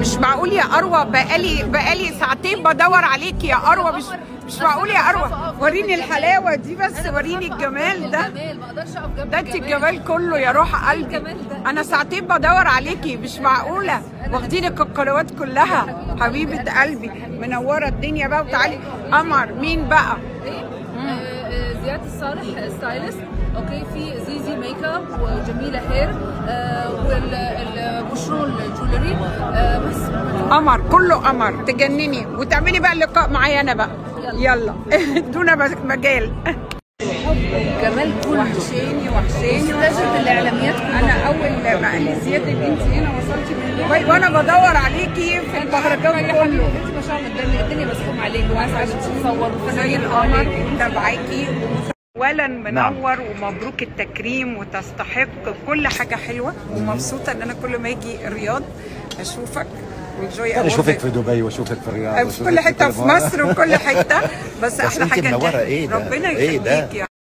مش معقول يا اروى، بقالي ساعتين بدور عليك يا اروى. مش معقول يا اروى، وريني الحلاوه دي بس، وريني الجمال ده. ما اقدرش اقف جنب ده انت الجمال كله يا روح قلبي. انا ساعتين بدور عليكي، مش معقوله، واخدينك القنوات كلها. حبيبه قلبي، منوره الدنيا بقى. وتعالي قمر مين بقى؟ زياد الصالح ستايلست. اوكي، في زيزي ميك اب وجميله هير والبشرول جولري. بس قمر كله قمر، تجنني. وتعملي بقى اللقاء معايا انا بقى. يلا ادونا مجال. جمال كله وحشاني استاذة الاعلاميات. انا اول ما قال لي زياد ان انت هنا وصلتي من دبي وانا بدور عليكي في المهرجان كله. انت ما شاء الله الدنيا مسحوم عليك وعايزه عشان تتصور زي القمر متابعاكي. اولا منور ومبروك التكريم، وتستحق كل حاجه حلوه، ومبسوطه ان انا كل ما اجي الرياض اشوفك. اشوفك في دبي واشوفك في الرياض في كل حته في مصر وكل حته. بس احلى حاجه منوره. ايه ده؟ ربنا ايه يخليك ده؟ يا